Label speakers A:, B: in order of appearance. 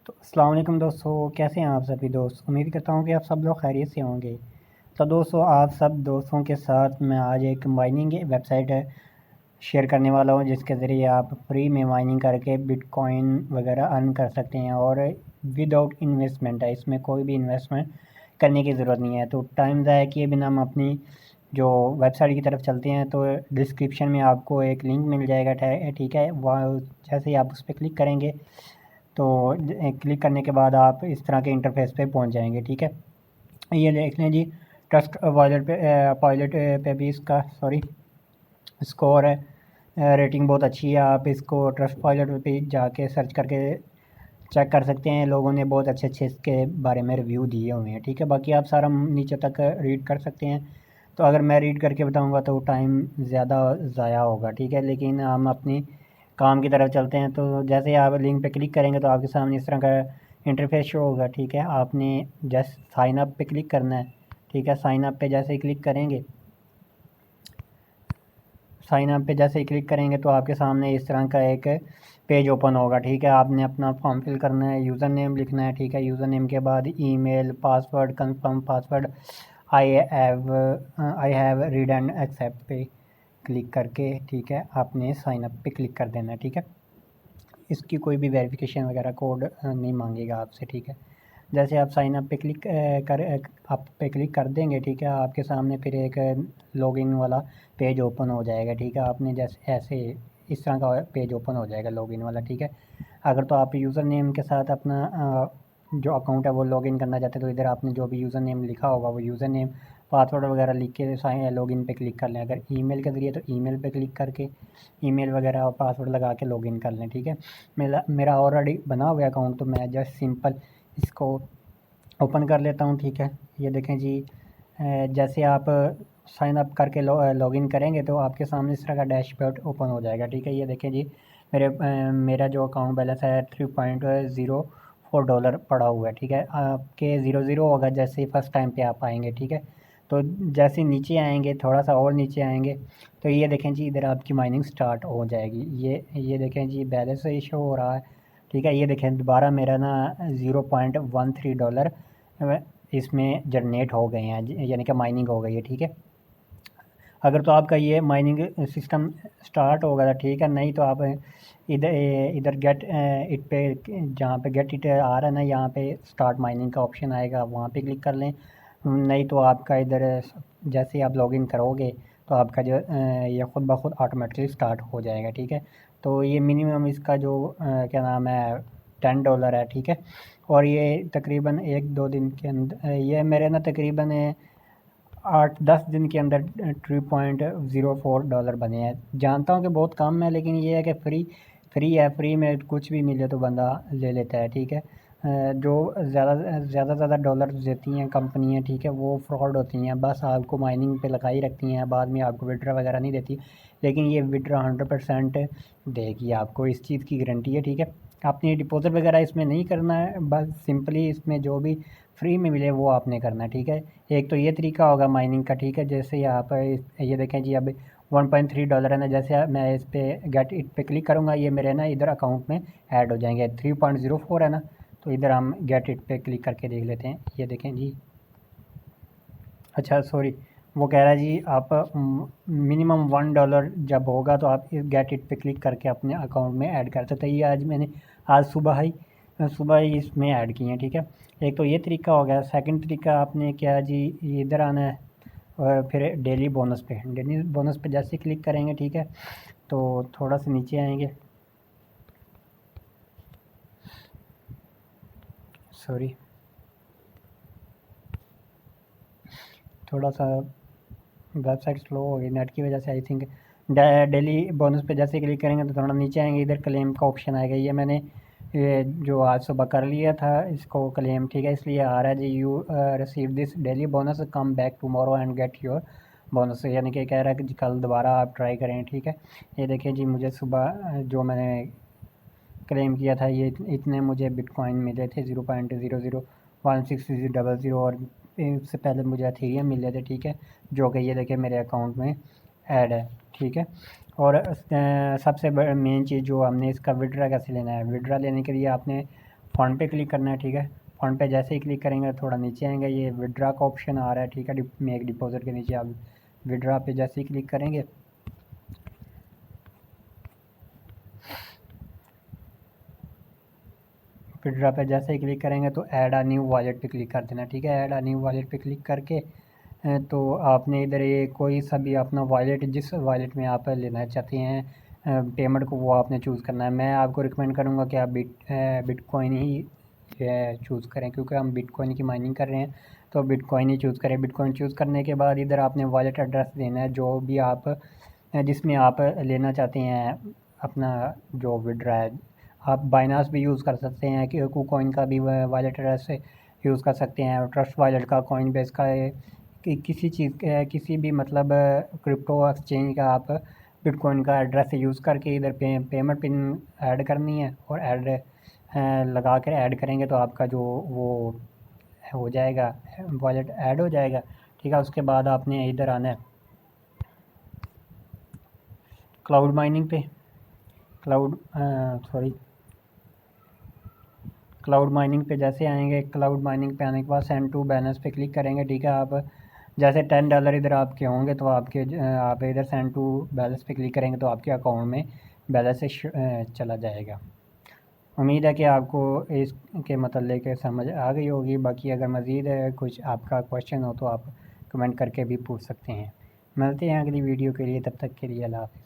A: तो अस्सलाम वालेकुम दोस्तों, कैसे हैं आप सभी दोस्त। उम्मीद करता हूँ कि आप सब लोग खैरियत से होंगे। तो दोस्तों, आप सब दोस्तों के साथ मैं आज एक माइनिंग वेबसाइट शेयर करने वाला हूँ, जिसके ज़रिए आप फ्री में माइनिंग करके बिटकॉइन वगैरह अर्न कर सकते हैं और विदाउट इन्वेस्टमेंट है। इसमें कोई भी इन्वेस्टमेंट करने की ज़रूरत नहीं है। तो टाइम ज़ाया किए बिना हम अपनी जो वेबसाइट की तरफ चलते हैं, तो डिस्क्रिप्शन में आपको एक लिंक मिल जाएगा, ठीक है। वह जैसे ही आप उस पर क्लिक करेंगे तो क्लिक करने के बाद आप इस तरह के इंटरफेस पे पहुंच जाएंगे, ठीक है। ये देख लें जी, ट्रस्ट वॉलेट पे पायलट पे भी इसका स्कोर है, रेटिंग बहुत अच्छी है। आप इसको ट्रस्ट पायलट पे जाके सर्च करके चेक कर सकते हैं। लोगों ने बहुत अच्छे अच्छे इसके बारे में रिव्यू दिए हुए हैं, ठीक है। बाकी आप सारा नीचे तक रीड कर सकते हैं। तो अगर मैं रीड करके बताऊंगा तो टाइम ज़्यादा ज़ाया होगा, ठीक है। लेकिन हम अपनी काम की तरफ चलते हैं। तो जैसे ही आप लिंक पे क्लिक करेंगे तो आपके सामने इस तरह का इंटरफेस शो होगा, ठीक है। आपने जस्ट साइन अप पे क्लिक करना है, ठीक है। साइन अप पे जैसे ही क्लिक करेंगे साइन अप पे जैसे ही क्लिक करेंगे तो आपके सामने इस तरह का एक पेज ओपन होगा, ठीक है। आपने अपना फॉर्म फिल करना है, यूज़र नेम लिखना है, ठीक है। यूज़र नेम के बाद email, password, confirm password, I have read and accept पे क्लिक करके, ठीक है, आपने साइन अप पे क्लिक कर देना है, ठीक है। इसकी कोई भी वेरिफिकेशन वगैरह कोड नहीं मांगेगा आपसे, ठीक है। जैसे आप साइन अप पे क्लिक आप पे क्लिक कर देंगे, ठीक है, आपके सामने फिर एक लॉगिन वाला पेज ओपन हो जाएगा, ठीक है। आपने जैसे ऐसे इस तरह का पेज ओपन हो जाएगा लॉगिन वाला, ठीक है। अगर तो आप यूज़र नेम के साथ अपना जो अकाउंट है वो लॉगिन करना चाहते हैं, तो इधर आपने जो भी यूज़र नेम लिखा होगा वो यूज़र नेम, पासवर्ड वगैरह लिख के साइन लॉगिन पे क्लिक कर लें। अगर ईमेल के ज़रिए तो ईमेल पे क्लिक करके ईमेल वगैरह और पासवर्ड लगा के लॉगिन कर लें, ठीक है। मेरा ऑलरेडी बना हुआ अकाउंट, तो मैं जस्ट सिंपल इसको ओपन कर लेता हूँ, ठीक है। ये देखें जी, जैसे आप साइन अप करके लॉगिन करेंगे तो आपके सामने इस तरह का डैशबोर्ड ओपन हो जाएगा, ठीक है। ये देखें जी, मेरा जो अकाउंट बैलेंस है $3.04 पड़ा हुआ है, ठीक है। आपके ज़ीरो ज़ीरो होगा जैसे ही फर्स्ट टाइम पे आप आएंगे, ठीक है। तो जैसे नीचे आएंगे, थोड़ा सा और नीचे आएंगे, तो ये देखें जी, इधर आपकी माइनिंग स्टार्ट हो जाएगी। ये देखें जी, बैलेंस इशू हो रहा है, ठीक है। ये देखें दोबारा मेरा ना $0.13 इसमें जनरेट हो गए हैं, यानी कि माइनिंग हो गई है, ठीक है। अगर तो आपका ये माइनिंग सिस्टम स्टार्ट होगा तो ठीक है, नहीं तो आप इधर इधर गेट इट पे, जहाँ पे गेट इट आ रहा है ना, यहाँ पे स्टार्ट माइनिंग का ऑप्शन आएगा, वहाँ पे क्लिक कर लें। नहीं तो आपका इधर जैसे ही आप लॉगिन करोगे तो आपका जो ये ख़ुद ब खुद ऑटोमेटिकली स्टार्ट हो जाएगा, ठीक है। तो ये मिनिमम इसका जो क्या नाम है, $10 है, ठीक है। और ये तकरीबन 1-2 दिन के अंदर, ये मेरे ना तकरीबन 8-10 दिन के अंदर $3.04 बने हैं। जानता हूँ कि बहुत कम है, लेकिन ये है कि फ्री है, फ्री में कुछ भी मिले तो बंदा ले लेता है, ठीक है। जो ज़्यादा डॉलर देती हैं कंपनियाँ, ठीक है, वो फ्रॉड होती हैं, बस आपको माइनिंग पे लगाई रखती हैं, बाद में आपको विड्रा वगैरह नहीं देती। लेकिन ये विड्रा 100% देगी आपको, इस चीज़ की गारंटी है, ठीक है। आपने डिपॉज़िट वगैरह इसमें नहीं करना है, बस सिंपली इसमें जो भी फ्री में मिले वो आपने करना है, ठीक है। एक तो ये तरीका होगा माइनिंग का, ठीक है। जैसे यहाँ पर ये देखें जी, अब $1.3 है ना, जैसे मैं इस पर गेट इट पे क्लिक करूँगा, ये मेरे ना इधर अकाउंट में ऐड हो जाएंगे। 3.04 है ना, तो इधर हम गेट इट पे क्लिक करके देख लेते हैं। ये देखें जी, अच्छा सॉरी, वो कह रहा है जी आप मिनिमम $1 जब होगा तो आप इस गेट इट पे क्लिक करके अपने अकाउंट में ऐड कर सकते हैं। ये आज सुबह ही इसमें ऐड किए हैं, ठीक है। एक तो ये तरीका हो गया। सेकंड तरीका आपने क्या जी, इधर आना है और फिर डेली बोनस पे जैसे क्लिक करेंगे, ठीक है, तो थोड़ा सा नीचे आएंगे, सॉरी, थोड़ा सा वेबसाइट स्लो हो गई नेट की वजह से, आई थिंक। डेली बोनस पे जैसे क्लिक करेंगे तो थोड़ा नीचे आएंगे, इधर क्लेम का ऑप्शन आएगा। ये मैंने जो आज सुबह कर लिया था इसको क्लेम, ठीक है, इसलिए आ रहा है जी, you receive this daily bonus, come back tomorrow and get your bonus, यानी कि कह रहा है कि कल दोबारा आप ट्राई करें, ठीक है। ये देखिए जी, मुझे सुबह जो मैंने क्लेम किया था, ये इतने मुझे बिटकॉइन मिले थे, 0.001600, और इससे पहले मुझे अथेरियम मिले थे, ठीक है, जो कि ये देखिए मेरे अकाउंट में ऐड है, ठीक है। और सबसे मेन चीज़ जो हमने इसका विड्रा कैसे लेना है, विड्रा लेने के लिए आपने फ़ंड पे क्लिक करना है, ठीक है। फ़ंड पे जैसे ही क्लिक करेंगे थोड़ा नीचे आएंगे, ये विड्रा का ऑप्शन आ रहा है, ठीक है। मेक डिपॉजिट के नीचे आप विड्रा पे जैसे ही क्लिक करेंगे विड्रा पे जैसे ही क्लिक करेंगे तो ऐड अ न्यू वॉलेट पे क्लिक कर देना, ठीक है। ऐड अ न्यू वॉलेट पे क्लिक करके तो आपने इधर ये कोई सा भी अपना वॉलेट, जिस वॉलेट में आप लेना चाहते हैं पेमेंट को, वो आपने चूज़ करना है। मैं आपको रिकमेंड करूँगा कि आप बिटकॉइन ही चूज़ करें, क्योंकि हम बिटकॉइन की माइनिंग कर रहे हैं, तो बिटकॉइन ही चूज़ करें। बिटकॉइन चूज़ करने के बाद इधर आपने वॉलेट एड्रेस देना है, जो भी आप जिसमें आप लेना चाहते हैं अपना जो विड्रा है। आप बाइनास भी यूज़ कर सकते हैं, कि कूकॉइन का भी वॉलेट एड्रेस यूज़ कर सकते हैं, ट्रस्ट वॉलेट का, कॉइन बेस का, कि किसी चीज़ किसी भी मतलब क्रिप्टो एक्सचेंज का आप बिटकॉइन का एड्रेस यूज़ करके इधर पेमेंट पिन ऐड करनी है, और ऐड लगा कर ऐड करेंगे तो आपका जो वो हो जाएगा, वॉलेट ऐड हो जाएगा, ठीक है। उसके बाद आपने इधर आना है क्लाउड माइनिंग पे, क्लाउड माइनिंग पे जैसे आएंगे, क्लाउड माइनिंग पे आने के बाद सेंड टू बैलेंस पे क्लिक करेंगे, ठीक है। आप जैसे $10 इधर आपके होंगे तो आपके आप इधर सेंड टू बैलेंस पे क्लिक करेंगे तो आपके अकाउंट में बैलेंस से चला जाएगा। उम्मीद है कि आपको इसके मतलब के समझ आ गई होगी। बाकी अगर मज़ीद कुछ आपका क्वेश्चन हो तो आप कमेंट करके भी पूछ सकते हैं। मिलते हैं अगली वीडियो के लिए, तब तक के लिए अल्लाह हाफ़िज़।